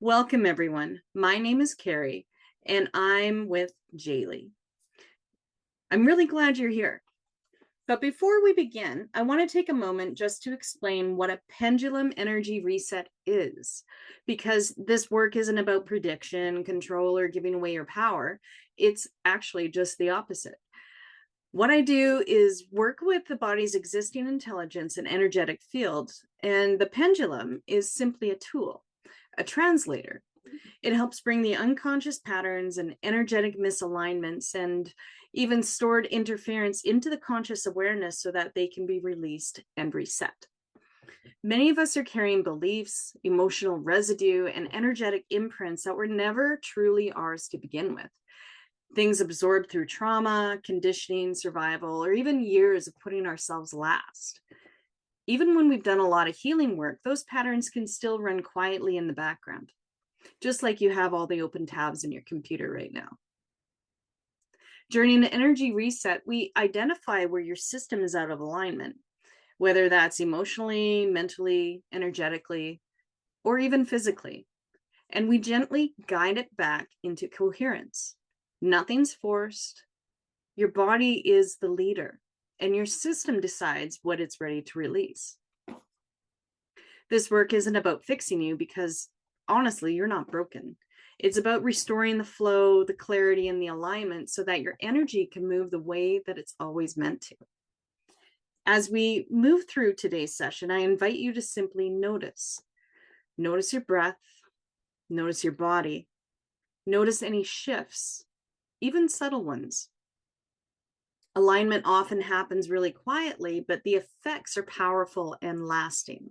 Welcome, everyone. My name is Kerry, and I'm with Jaylee. I'm really glad you're here. But before we begin, I want to take a moment just to explain what a pendulum energy reset is, because this work isn't about prediction, control, or giving away your power. It's actually just the opposite. What I do is work with the body's existing intelligence and energetic fields, and the pendulum is simply a tool, a translator. It helps bring the unconscious patterns and energetic misalignments and even stored interference into the conscious awareness so that they can be released and reset. Many of us are carrying beliefs, emotional residue, and energetic imprints that were never truly ours to begin with. Things absorbed through trauma, conditioning, survival, or even years of putting ourselves last. Even when we've done a lot of healing work, those patterns can still run quietly in the background, just like you have all the open tabs in your computer right now. During an energy reset, we identify where your system is out of alignment, whether that's emotionally, mentally, energetically, or even physically. And we gently guide it back into coherence. Nothing's forced. Your body is the leader, and your system decides what it's ready to release. This work isn't about fixing you because honestly, you're not broken. It's about restoring the flow, the clarity, and the alignment so that your energy can move the way that it's always meant to. As we move through today's session, I invite you to simply notice. Notice your breath, notice your body, notice any shifts, even subtle ones. Alignment often happens really quietly, but the effects are powerful and lasting.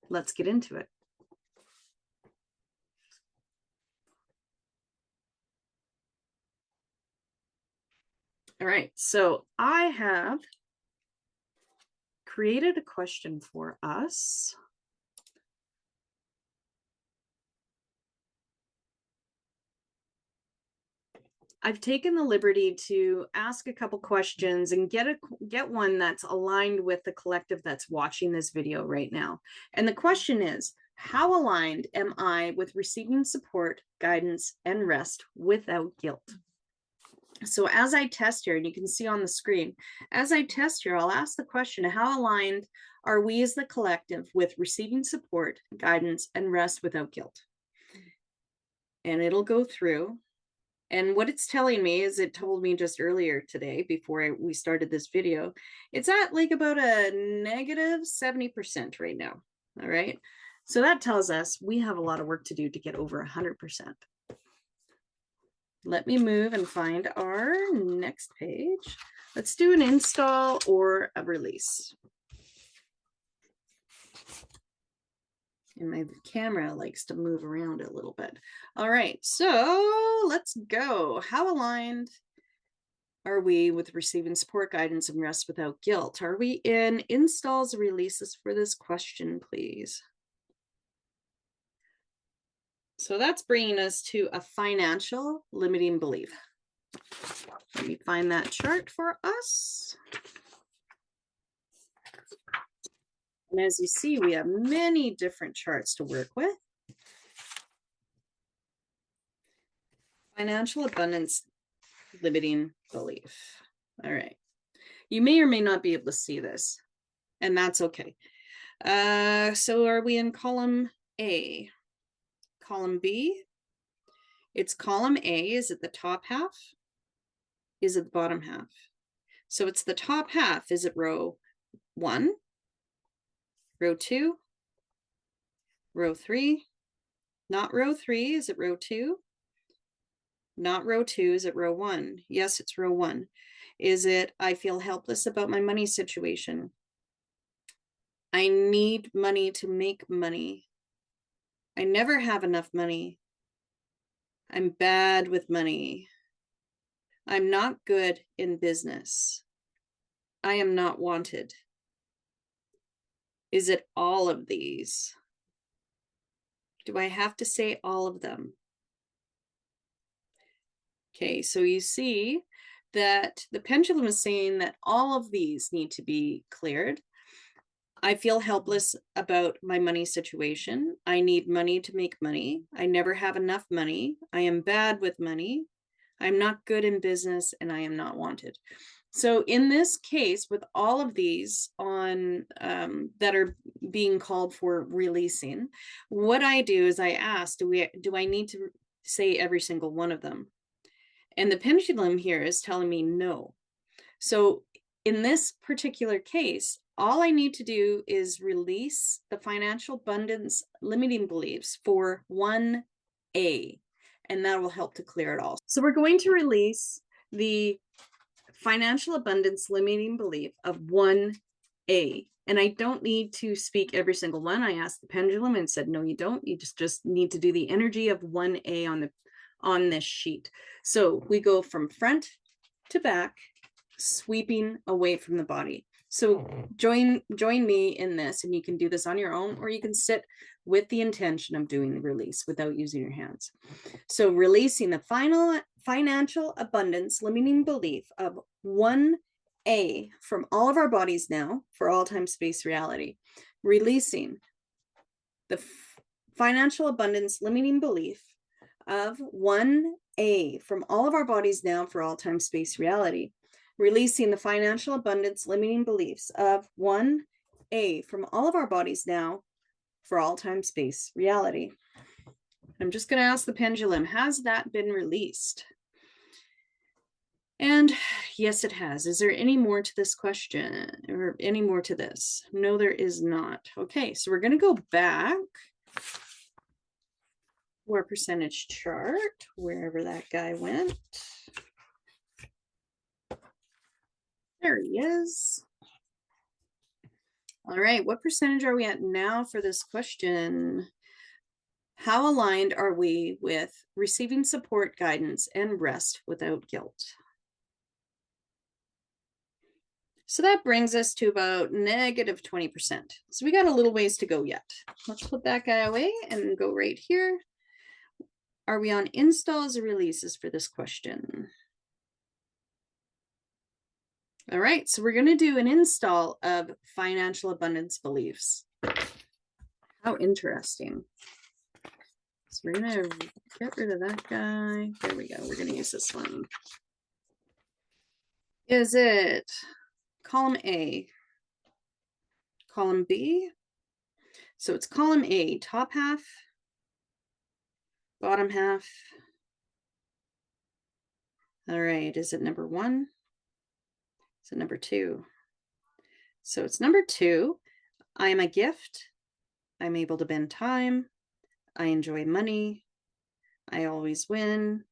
Let's get into it. All right, so I have created a question for us. I've taken the liberty to ask a couple questions and get one that's aligned with the collective that's watching this video right now. And the question is, how aligned am I with receiving support, guidance, and rest without guilt? So as I test here, and you can see on the screen, as I test here, I'll ask the question, how aligned are we as the collective with receiving support, guidance, and rest without guilt? And it'll go through. And what it's telling me is, it told me just earlier today, before we started this video, it's at like about a negative 70% right now. All right. So that tells us we have a lot of work to do to get over 100%. Let me move and find our next page. Let's do an install or a release. And my camera likes to move around a little bit. All right, so let's go. How aligned are we with receiving support, guidance, and rest without guilt? Are we in installs or releases for this question, please? So that's bringing us to a financial limiting belief. Let me find that chart for us. And as you see, we have many different charts to work with. Financial abundance limiting belief. All right. You may or may not be able to see this, and that's okay. So are we in column A? Column B? It's column A. Is it the top half? Is it the bottom half? So it's the top half. Is it row 1? Row 2? Row 3? Not row 3. Is it row 2? Not row 2. Is it row 1? Yes, it's row 1. Is it, I feel helpless about my money situation? I need money to make money. I never have enough money. I'm bad with money. I'm not good in business. I am not wanted. Is it all of these? Do I have to say all of them? Okay, so you see that the pendulum is saying that all of these need to be cleared. I feel helpless about my money situation. I need money to make money. I never have enough money. I am bad with money. I'm not good in business and I am not wanted. So in this case, with all of these on that are being called for releasing, what I do is I ask, do I need to say every single one of them? And the pendulum here is telling me no. So in this particular case, all I need to do is release the financial abundance limiting beliefs for 1A, and that will help to clear it all. So we're going to release the financial abundance limiting belief of 1A. And I don't need to speak every single one. I asked the pendulum and said, no, you don't. You just need to do the energy of 1A on this sheet. So we go from front to back, sweeping away from the body. So join me in this, and you can do this on your own, or you can sit with the intention of doing the release without using your hands. So releasing the financial abundance limiting belief of 1A from all of our bodies now for all time, space, reality. Releasing the financial abundance limiting belief of 1A from all of our bodies now for all time, space, reality. Releasing the financial abundance limiting beliefs of 1A from all of our bodies now for all time, space, reality. I'm just going to ask the pendulum, has that been released? And yes, it has. Is there any more to this question or any more to this? No, there is not. Okay, so we're going to go back to our percentage chart, wherever that guy went. There he is. All right, what percentage are we at now for this question? How aligned are we with receiving support, guidance, and rest without guilt? So that brings us to about negative 20%. So we got a little ways to go yet. Let's put that guy away and go right here. Are we on installs or releases for this question? All right, so we're going to do an install of financial abundance beliefs. How interesting. So we're going to get rid of that guy. There we go. We're going to use this one. Is it column A, column B? So it's column A, top half, bottom half. All right, is it number 1? Is it number 2? So it's number 2. I am a gift. I'm able to bend time. I enjoy money. I always win.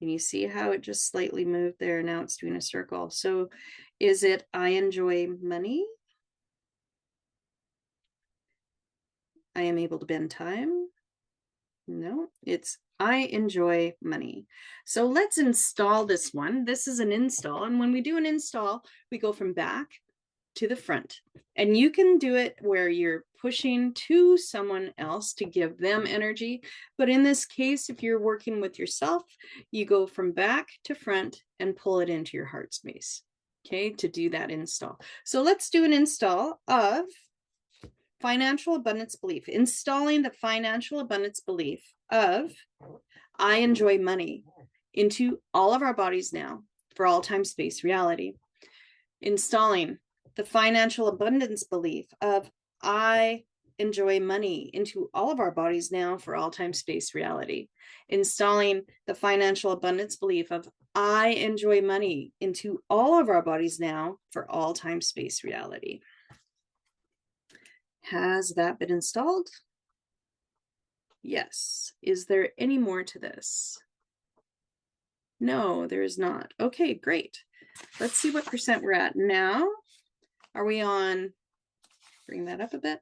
Can you see how it just slightly moved there? Now it's doing a circle. So is it I enjoy money? I am able to bend time? No, it's I enjoy money. So let's install this one. This is an install. And when we do an install, we go from back to the front. And you can do it where you're pushing to someone else to give them energy. But in this case, if you're working with yourself, you go from back to front and pull it into your heart space, okay, to do that install. So let's do an install of financial abundance belief, installing the financial abundance belief of I enjoy money into all of our bodies now for all time, space, reality. Installing the financial abundance belief of I enjoy money into all of our bodies now for all time, space, reality. Installing the financial abundance belief of I enjoy money into all of our bodies now for all time, space, reality. Has that been installed? Yes. Is there any more to this? No, there is not. Okay, great. Let's see what percent we're at now. Are we on, bring that up a bit.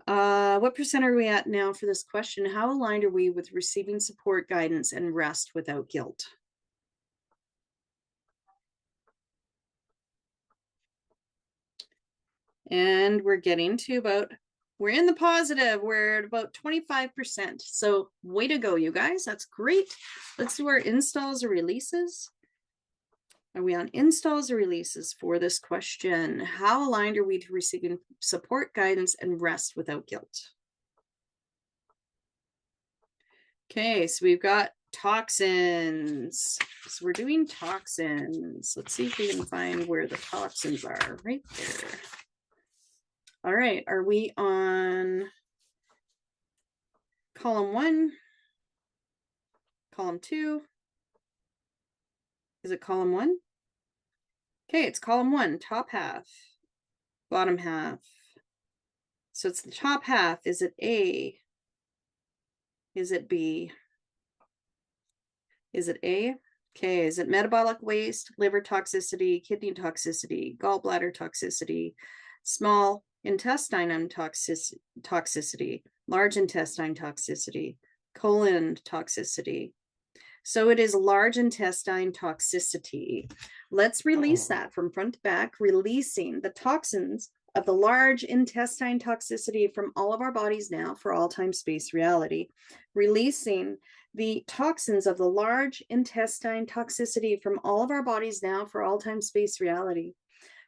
What percent are we at now for this question? How aligned are we with receiving support, guidance, and rest without guilt? And we're getting to about, we're in the positive. We're at about 25%. So way to go, you guys. That's great. Let's do our installs or releases. Are we on installs or releases for this question? How aligned are we to receiving support, guidance, and rest without guilt? Okay, so we've got toxins. So we're doing toxins. Let's see if we can find where the toxins are. Right there. All right, are we on column 1? Column 2? Is it column 1? Okay, it's column 1, top half, bottom half. So it's the top half. Is it A? Is it B? Is it A? Okay, is it metabolic waste, liver toxicity, kidney toxicity, gallbladder toxicity, small intestine toxicity, large intestine toxicity, colon toxicity? So it is large intestine toxicity. Let's release that from front to back, releasing the toxins of the large intestine toxicity from all of our bodies now for all time, space, reality. Releasing the toxins of the large intestine toxicity from all of our bodies now for all time, space, reality.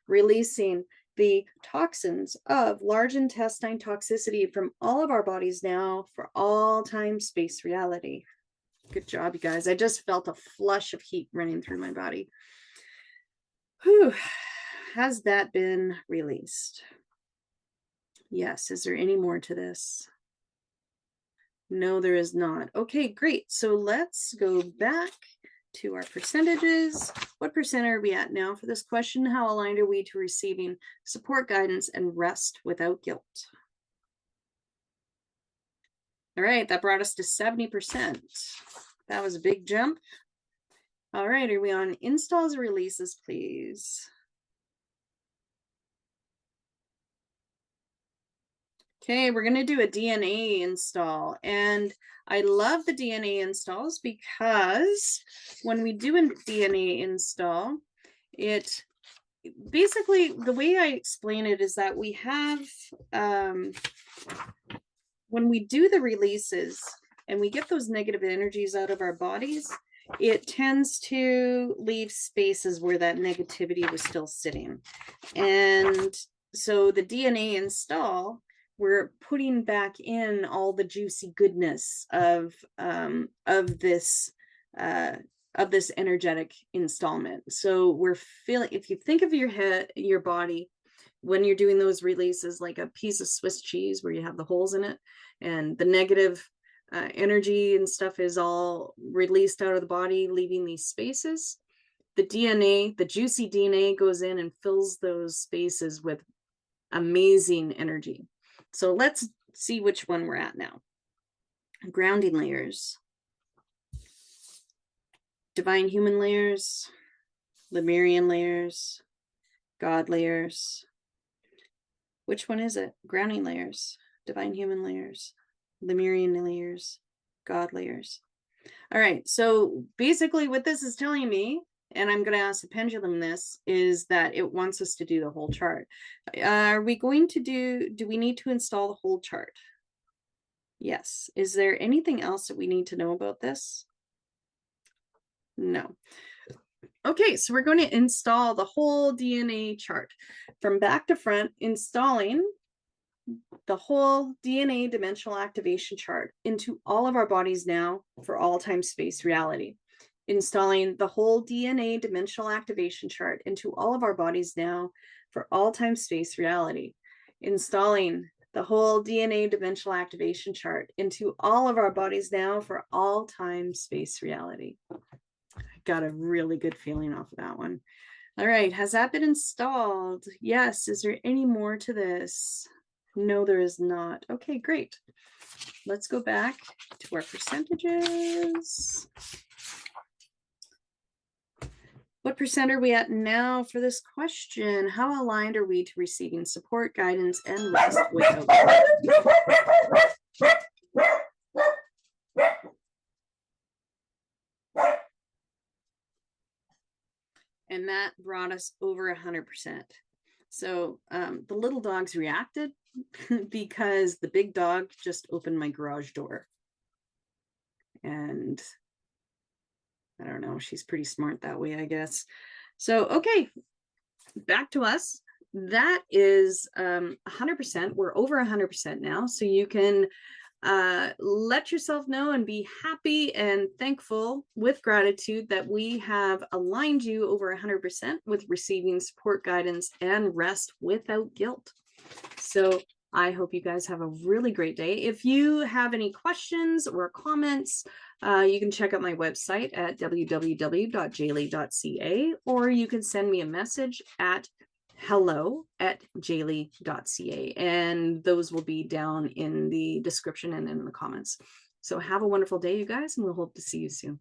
Releasing the toxins of large intestine toxicity from all of our bodies now for all time, space, reality. Good job, you guys. I just felt a flush of heat running through my body. Whew. Has that been released? Yes. Is there any more to this? No, there is not. Okay, great. So let's go back to our percentages. What percent are we at now for this question? How aligned are we to receiving support, guidance, and rest without guilt? All right, that brought us to 70%. That was a big jump. All right, are we on installs or releases, please? Okay, we're going to do a DNA install. And I love the DNA installs because when we do a DNA install, it basically, the way I explain it is that we have, when we do the releases and we get those negative energies out of our bodies, it tends to leave spaces where that negativity was still sitting. And so the DNA install, we're putting back in all the juicy goodness of this energetic installment. So we're feeling, if you think of your body when you're doing those releases like a piece of Swiss cheese where you have the holes in it and the negative energy and stuff is all released out of the body, leaving these spaces. The DNA, the juicy DNA, goes in and fills those spaces with amazing energy. So let's see which one we're at now. Grounding layers, divine human layers, Lemurian layers, God layers. Which one is it? Grounding layers, divine human layers, Lemurian layers, God layers. All right, so basically what this is telling me, and I'm going to ask the pendulum this, is that it wants us to do the whole chart. Are we going to do we need to install the whole chart? Yes. Is there anything else that we need to know about this? No. Okay, so we're going to install the whole DNA chart from back to front, installing the whole DNA dimensional activation chart into all of our bodies now for all time, space, reality. Installing the whole DNA dimensional activation chart into all of our bodies now for all time, space, reality. Installing the whole DNA dimensional activation chart into all of our bodies now for all time, space, reality. I got a really good feeling off of that one. All right, has that been installed? Yes. Is there any more to this? No, there is not. Okay, great. Let's go back to our percentages. What percent are we at now for this question? How aligned are we to receiving support, guidance, and rest without guilt? And that brought us over 100%. So the little dogs reacted because the big dog just opened my garage door. And I don't know, she's pretty smart that way, I guess. So, okay, back to us. That is 100%. We're over 100% now. So you can let yourself know and be happy and thankful with gratitude that we have aligned you over 100% with receiving support, guidance, and rest without guilt. So I hope you guys have a really great day. If you have any questions or comments, you can check out my website at www.jaylee.ca, or you can send me a message at hello@jaylee.ca, and those will be down in the description and in the comments. So have a wonderful day, you guys, and we'll hope to see you soon.